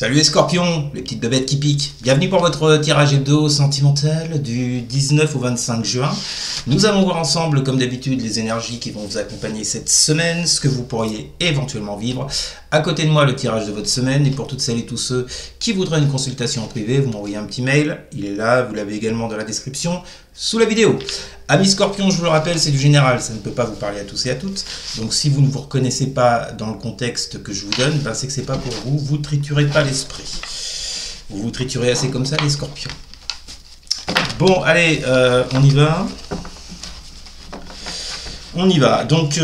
Salut les scorpions, les petites bébêtes qui piquent. Bienvenue pour votre tirage hebdo sentimental du 19 au 25 juin. Nous allons voir ensemble, comme d'habitude, les énergies qui vont vous accompagner cette semaine, ce que vous pourriez éventuellement vivre. À côté de moi, le tirage de votre semaine. Et pour toutes celles et tous ceux qui voudraient une consultation en privé, vous m'envoyez un petit mail. Il est là, vous l'avez également dans la description, sous la vidéo. Amis scorpions, je vous le rappelle, c'est du général, ça ne peut pas vous parler à tous et à toutes. Donc si vous ne vous reconnaissez pas dans le contexte que je vous donne, ben c'est que c'est pas pour vous, vous triturez pas l'esprit. Vous vous triturez assez comme ça les scorpions. Bon, allez, on y va. On y va. Donc,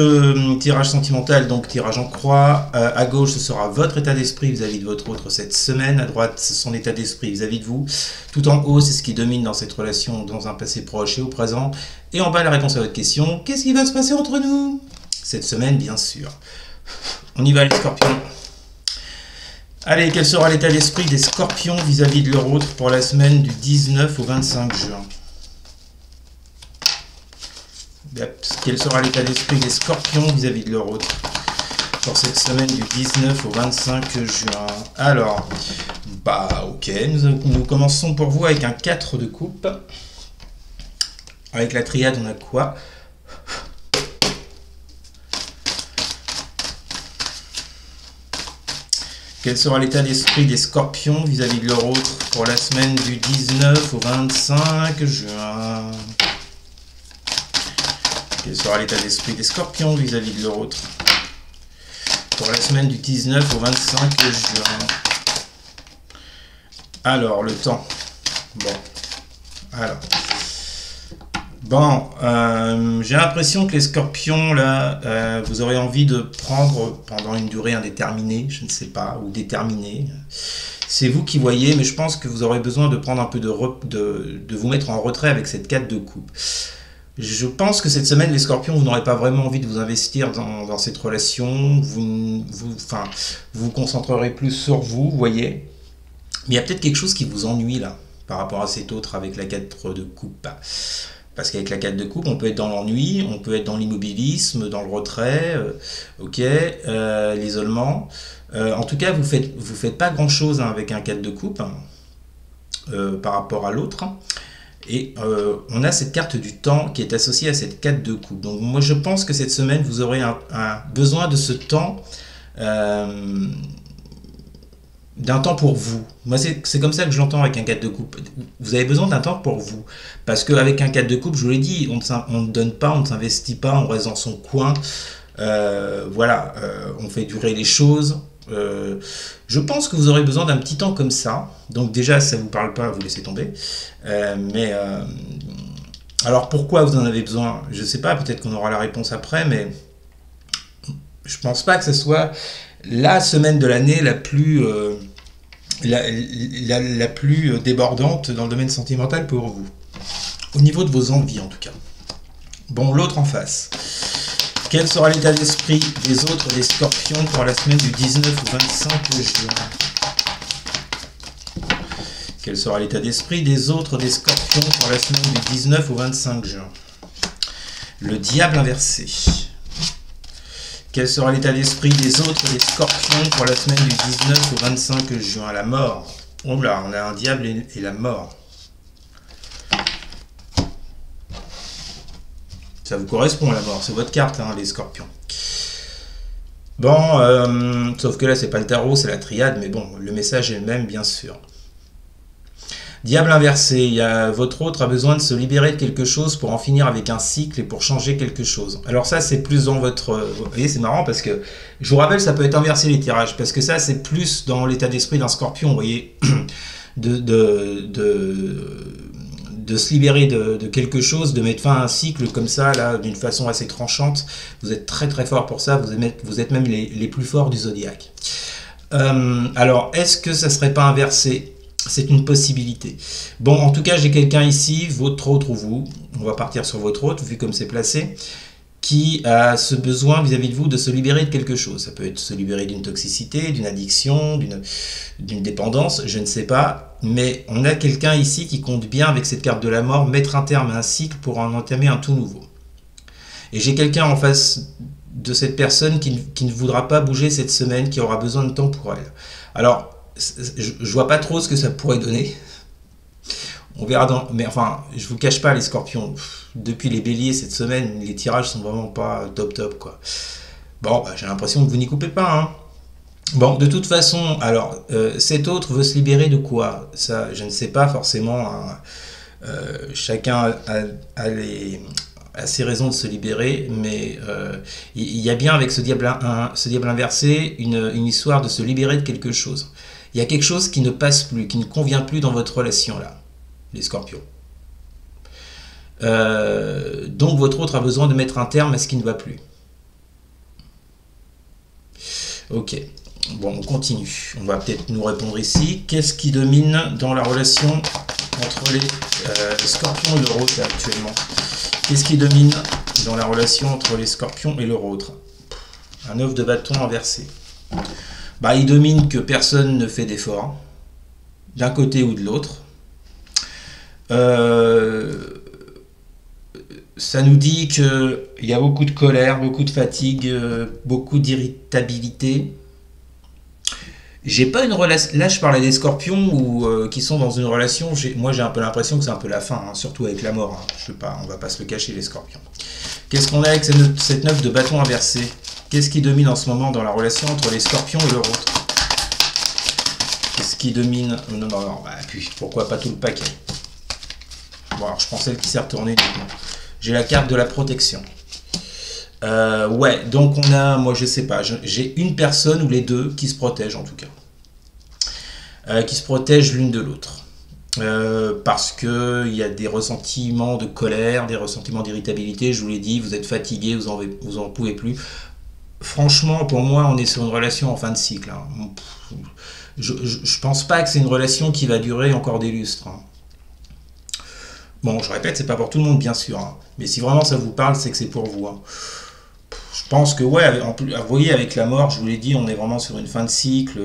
tirage sentimental, donc tirage en croix. À gauche, ce sera votre état d'esprit vis-à-vis de votre autre cette semaine. À droite, son état d'esprit vis-à-vis de vous. Tout en haut, c'est ce qui domine dans cette relation, dans un passé proche et au présent. Et en bas, la réponse à votre question. Qu'est-ce qui va se passer entre nous cette semaine, bien sûr. On y va, les scorpions. Allez, quel sera l'état d'esprit des scorpions vis-à-vis de leur autre pour la semaine du 19 au 25 juin? Quel sera l'état d'esprit des scorpions vis-à-vis de leur autre pour cette semaine du 19 au 25 juin? Alors, ok, nous commençons pour vous avec un 4 de coupe. Avec la triade, on a quoi? Quel sera l'état d'esprit des scorpions vis-à-vis de leur autre pour la semaine du 19 au 25 juin? Quel sera l'état d'esprit des scorpions vis-à-vis de leur autre pour la semaine du 19 au 25 juin? Alors, le temps. J'ai l'impression que les scorpions, là, vous aurez envie de prendre pendant une durée indéterminée, je ne sais pas, ou déterminée. C'est vous qui voyez, mais je pense que vous aurez besoin de prendre un peu de vous mettre en retrait avec cette 4 de coupe. Je pense que cette semaine, les scorpions, vous n'aurez pas vraiment envie de vous investir dans cette relation. Vous vous concentrerez plus sur vous, vous voyez. Mais il y a peut-être quelque chose qui vous ennuie là, par rapport à cet autre avec la 4 de coupe. Parce qu'avec la 4 de coupe, on peut être dans l'ennui, on peut être dans l'immobilisme, dans le retrait, l'isolement. En tout cas, vous faites pas grand-chose avec un 4 de coupe par rapport à l'autre. Et on a cette carte du temps qui est associée à cette 4 de coupe. Donc moi je pense que cette semaine vous aurez un besoin de ce temps, d'un temps pour vous. Moi c'est comme ça que je l'entends avec un 4 de coupe. Vous avez besoin d'un temps pour vous. Parce qu'avec un 4 de coupe, je vous l'ai dit, on ne donne pas, on ne s'investit pas, on reste dans son coin. On fait durer les choses. Je pense que vous aurez besoin d'un petit temps comme ça. Donc déjà, si ça ne vous parle pas, vous laissez tomber. Alors pourquoi vous en avez besoin? Je ne sais pas, peut-être qu'on aura la réponse après, mais je ne pense pas que ce soit la semaine de l'année la plus débordante dans le domaine sentimental pour vous. Au niveau de vos envies, en tout cas. Bon, l'autre en face. Quel sera l'état d'esprit des autres des scorpions pour la semaine du 19 au 25 juin? Quel sera l'état d'esprit des autres des scorpions pour la semaine du 19 au 25 juin? Le diable inversé. Quel sera l'état d'esprit des autres des scorpions pour la semaine du 19 au 25 juin? La mort. Oh là, on a un diable et la mort. Ça vous correspond la mort, c'est votre carte, hein, les scorpions. Bon, sauf que là, c'est pas le tarot, c'est la triade, mais bon, le message est le même, bien sûr. Diable inversé, votre autre a besoin de se libérer de quelque chose pour en finir avec un cycle et pour changer quelque chose. Alors ça, c'est plus dans votre... Vous voyez, c'est marrant parce que, je vous rappelle, ça peut être inversé les tirages, parce que ça, c'est plus dans l'état d'esprit d'un scorpion, vous voyez, de se libérer de quelque chose, de mettre fin à un cycle comme ça, là, d'une façon assez tranchante. Vous êtes très très fort pour ça, vous êtes même les plus forts du zodiaque. Alors, est-ce que ça serait pas inversé? C'est une possibilité. Bon, en tout cas, j'ai quelqu'un ici, votre autre ou vous, on va partir sur votre autre, vu comme c'est placé, qui a ce besoin vis-à-vis de vous de se libérer de quelque chose. Ça peut être se libérer d'une toxicité, d'une addiction, d'une dépendance, je ne sais pas. Mais on a quelqu'un ici qui compte bien, avec cette carte de la mort, mettre un terme à un cycle pour en entamer un tout nouveau. Et j'ai quelqu'un en face de cette personne qui ne voudra pas bouger cette semaine, qui aura besoin de temps pour elle. Alors, je vois pas trop ce que ça pourrait donner. On verra dans... Mais enfin, je vous cache pas, les scorpions, depuis les béliers cette semaine, les tirages sont vraiment pas top quoi. Bon, bah, j'ai l'impression que vous n'y coupez pas, hein. Bon, de toute façon, alors, cet autre veut se libérer de quoi? Ça, je ne sais pas forcément, hein. Chacun a ses raisons de se libérer, mais il y a bien avec ce diable inversé une histoire de se libérer de quelque chose. Il y a quelque chose qui ne passe plus, qui ne convient plus dans votre relation là, les scorpions. Donc votre autre a besoin de mettre un terme à ce qui ne va plus. Ok, bon, on continue. On va peut-être nous répondre ici. Qu'est-ce qui domine dans la relation entre les scorpions et leur autre actuellement? Qu'est-ce qui domine dans la relation entre les scorpions et leur autre? Un œuf de bâton inversé. Bah, il domine que personne ne fait d'effort, d'un côté ou de l'autre. Ça nous dit qu'il y a beaucoup de colère, beaucoup de fatigue, beaucoup d'irritabilité. J'ai pas une relation. Là, je parlais des scorpions qui sont dans une relation. Moi, j'ai un peu l'impression que c'est un peu la fin, hein, surtout avec la mort. Hein. On va pas se le cacher, les scorpions. Qu'est-ce qu'on a avec cette neuf de bâton inversé? Qu'est-ce qui domine en ce moment dans la relation entre les scorpions et leur autre? Qu'est-ce qui domine? Non, bah, puis pourquoi pas tout le paquet? Bon, alors je prends celle qui s'est retournée uniquement. J'ai la carte de la protection. Ouais, donc on a, moi je sais pas, j'ai une personne ou les deux qui se protègent en tout cas. Qui se protègent l'une de l'autre. Parce qu'il y a des ressentiments de colère, des ressentiments d'irritabilité, je vous l'ai dit, vous êtes fatigué, vous en pouvez plus. Franchement, pour moi, on est sur une relation en fin de cycle. Hein. Je pense pas que c'est une relation qui va durer encore des lustres. Hein. Bon, je répète, c'est pas pour tout le monde, bien sûr. Hein. Mais si vraiment ça vous parle, c'est que c'est pour vous. Hein. Je pense que, ouais, vous voyez, avec la mort, je vous l'ai dit, on est vraiment sur une fin de cycle.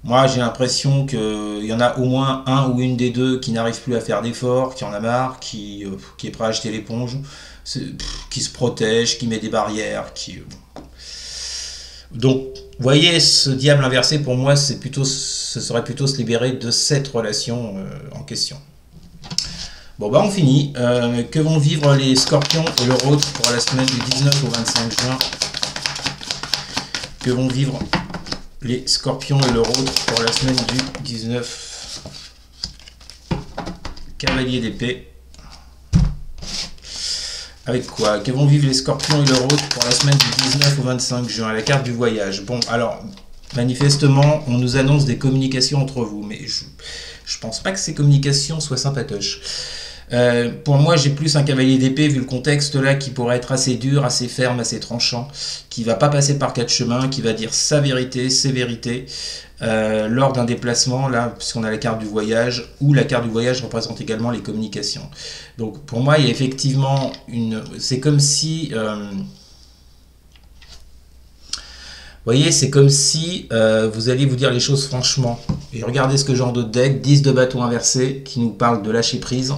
Moi, j'ai l'impression qu'il y en a au moins un ou une des deux qui n'arrive plus à faire d'efforts, qui en a marre, qui est prêt à jeter l'éponge, qui se protège, qui met des barrières, Donc, vous voyez, ce diable inversé, pour moi, ce serait plutôt se libérer de cette relation en question. Bon, bah on finit. Que vont vivre les scorpions et leur autre pour la semaine du 19 au 25 juin? Que vont vivre les scorpions et leur autre pour la semaine du 19? Cavalier d'épée. Avec quoi? Que vont vivre les scorpions et leur autre pour la semaine du 19 au 25 juin? La carte du voyage. Bon, alors, manifestement, on nous annonce des communications entre vous, mais je pense pas que ces communications soient sympatoches. Pour moi, j'ai plus un cavalier d'épée, vu le contexte là, qui pourrait être assez dur, assez ferme, assez tranchant, qui va pas passer par quatre chemins, qui va dire sa vérité, ses vérités, lors d'un déplacement, là, puisqu'on a la carte du voyage, ou la carte du voyage représente également les communications. Donc, pour moi, il y a effectivement c'est comme si... Vous voyez, c'est comme si vous alliez vous dire les choses franchement. Et regardez ce que genre de deck, 10 de bâton inversé, qui nous parle de lâcher prise.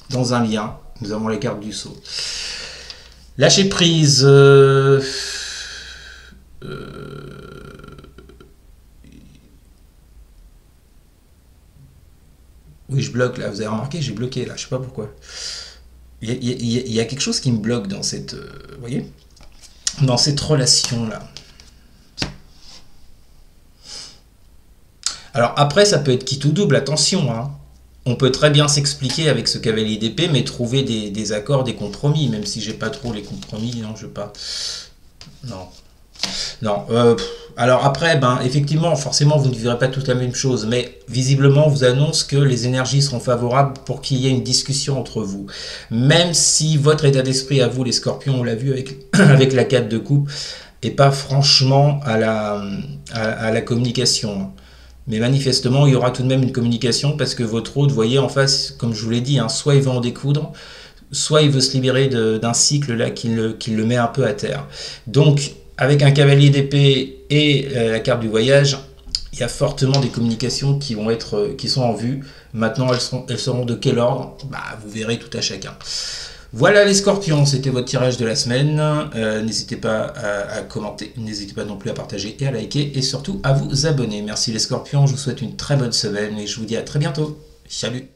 Dans un lien, nous avons les cartes du saut. Lâcher prise. Oui, je bloque là. Vous avez remarqué, j'ai bloqué là. Je sais pas pourquoi. Il y a quelque chose qui me bloque dans cette, vous voyez, dans cette relation là. Alors après, ça peut être quitte ou double. Attention, hein. On peut très bien s'expliquer avec ce cavalier d'épée, mais trouver des accords, des compromis, même si j'ai pas trop les compromis, non, je veux pas. Non. Non. Alors après, ben, effectivement, forcément, vous ne vivrez pas toute la même chose, mais visiblement, on vous annonce que les énergies seront favorables pour qu'il y ait une discussion entre vous. Même si votre état d'esprit à vous, les scorpions, on l'a vu avec la 4 de coupe, et pas franchement à la communication. Mais manifestement, il y aura tout de même une communication parce que votre autre, vous voyez, en face, comme je vous l'ai dit, hein, soit il veut en découdre, soit il veut se libérer d'un cycle là qui le met un peu à terre. Donc, avec un cavalier d'épée et la carte du voyage, il y a fortement des communications qui sont en vue. Maintenant, elles seront de quel ordre? Bah, vous verrez tout à chacun. Voilà les scorpions, c'était votre tirage de la semaine. N'hésitez pas à commenter, n'hésitez pas non plus à partager et à liker et surtout à vous abonner. Merci les scorpions, je vous souhaite une très bonne semaine et je vous dis à très bientôt. Salut!